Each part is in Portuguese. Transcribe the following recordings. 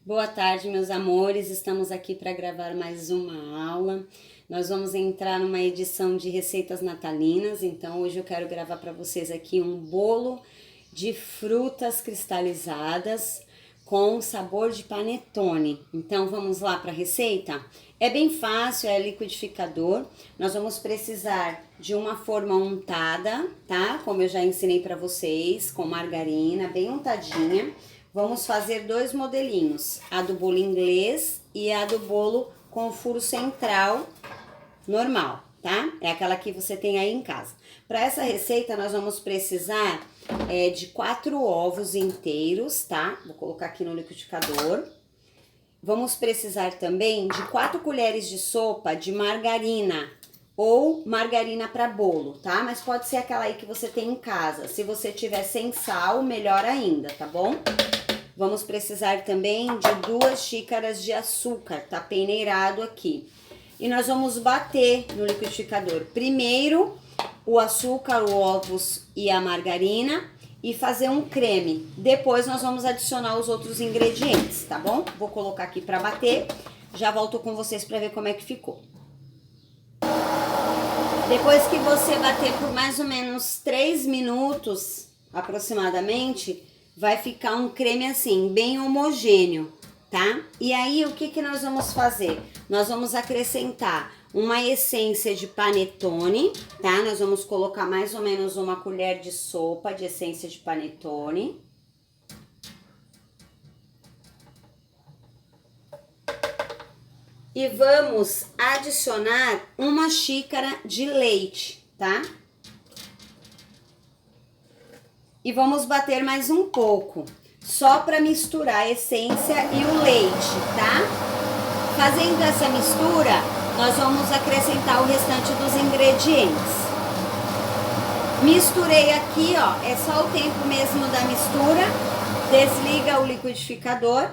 Boa tarde, meus amores. Estamos aqui para gravar mais uma aula. Nós vamos entrar numa edição de receitas natalinas, então hoje eu quero gravar para vocês aqui um bolo de frutas cristalizadas com sabor de panetone. Então vamos lá para a receita? É bem fácil, é liquidificador. Nós vamos precisar de uma forma untada, tá? Como eu já ensinei para vocês, com margarina, bem untadinha. Vamos fazer dois modelinhos, a do bolo inglês e a do bolo com furo central normal, tá? É aquela que você tem aí em casa. Para essa receita, nós vamos precisar de 4 ovos inteiros, tá? Vou colocar aqui no liquidificador. Vamos precisar também de 4 colheres de sopa de margarina ou margarina para bolo, tá? Mas pode ser aquela aí que você tem em casa. Se você tiver sem sal, melhor ainda, tá bom? Vamos precisar também de 2 xícaras de açúcar, tá peneirado aqui. E nós vamos bater no liquidificador primeiro o açúcar, os ovos e a margarina e fazer um creme. Depois nós vamos adicionar os outros ingredientes, tá bom? Vou colocar aqui para bater, já volto com vocês para ver como é que ficou. Depois que você bater por mais ou menos 3 minutos aproximadamente, vai ficar um creme assim, bem homogêneo, tá? E aí, o que nós vamos fazer? Nós vamos acrescentar uma essência de panetone, tá? Nós vamos colocar mais ou menos uma colher de sopa de essência de panetone. E vamos adicionar 1 xícara de leite, tá? E vamos bater mais um pouco, só para misturar a essência e o leite, tá? Fazendo essa mistura, nós vamos acrescentar o restante dos ingredientes. Misturei aqui, ó, é só o tempo mesmo da mistura. Desliga o liquidificador.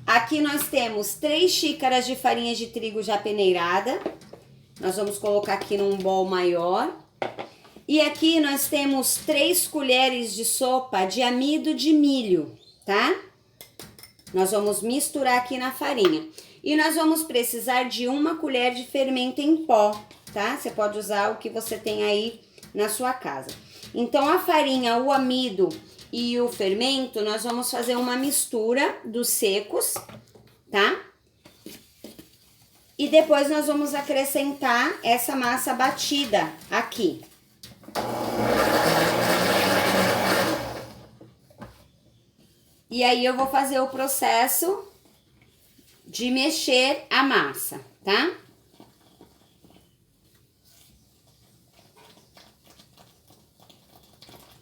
Aqui nós temos 3 xícaras de farinha de trigo já peneirada. Nós vamos colocar aqui num bowl maior. E aqui nós temos 3 colheres de sopa de amido de milho, tá? Nós vamos misturar aqui na farinha. E nós vamos precisar de 1 colher de fermento em pó, tá? Você pode usar o que você tem aí na sua casa. Então, a farinha, o amido e o fermento, nós vamos fazer uma mistura dos secos, tá? E depois nós vamos acrescentar essa massa batida aqui. E aí eu vou fazer o processo de mexer a massa, tá?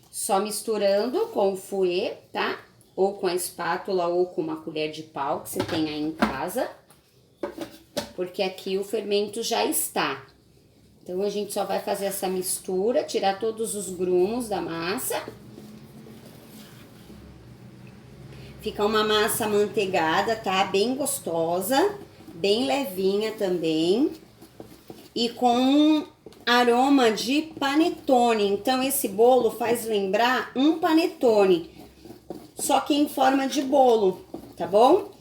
Só misturando com o fouet, tá? Ou com a espátula ou com uma colher de pau que você tem aí em casa. Porque aqui o fermento já está. Então, a gente só vai fazer essa mistura, tirar todos os grumos da massa. Fica uma massa amanteigada, tá? Bem gostosa, bem levinha também. E com um aroma de panetone. Então, esse bolo faz lembrar um panetone, só que em forma de bolo, tá bom?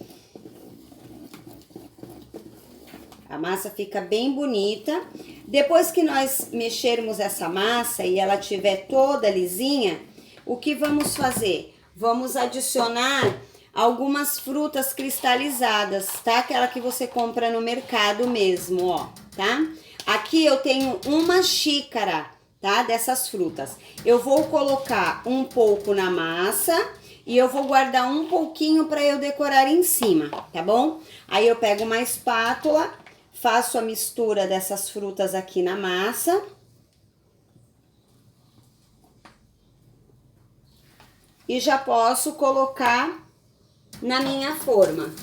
A massa fica bem bonita. Depois que nós mexermos essa massa e ela tiver toda lisinha, o que vamos fazer? Vamos adicionar algumas frutas cristalizadas, tá? Aquela que você compra no mercado mesmo, ó, tá? Aqui eu tenho 1 xícara, tá? Dessas frutas. Eu vou colocar um pouco na massa e eu vou guardar um pouquinho para eu decorar em cima, tá bom? Aí eu pego uma espátula, faço a mistura dessas frutas aqui na massa. E já posso colocar na minha forma.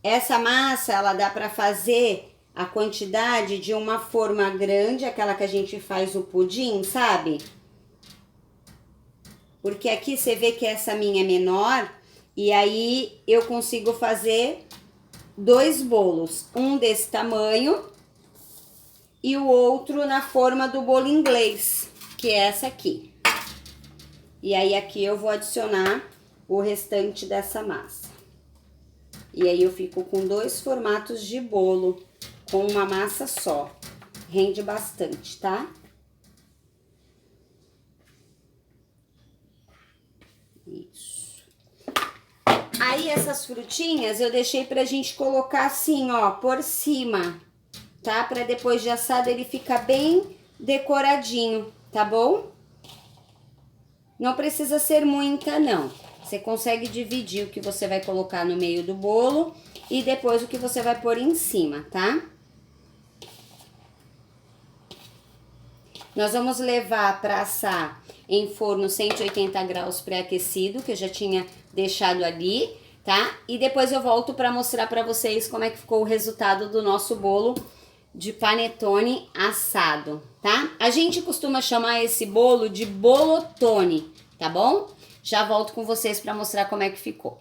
Essa massa, ela dá para fazer a quantidade de uma forma grande, aquela que a gente faz o pudim, sabe? Porque aqui você vê que essa minha é menor e aí eu consigo fazer 2 bolos, um desse tamanho e o outro na forma do bolo inglês, que é essa aqui. E aí aqui eu vou adicionar o restante dessa massa. E aí eu fico com 2 formatos de bolo, com uma massa só. Rende bastante, tá? Isso. Aí essas frutinhas eu deixei pra gente colocar assim, ó, por cima, tá? Pra depois de assado ele ficar bem decoradinho, tá bom? Não precisa ser muita, não. Você consegue dividir o que você vai colocar no meio do bolo e depois o que você vai pôr em cima, tá? Nós vamos levar para assar em forno 180 graus pré-aquecido, que eu já tinha deixado ali, tá? E depois eu volto para mostrar para vocês como é que ficou o resultado do nosso bolo de panetone assado, tá? A gente costuma chamar esse bolo de bolotone, tá bom? Já volto com vocês para mostrar como é que ficou.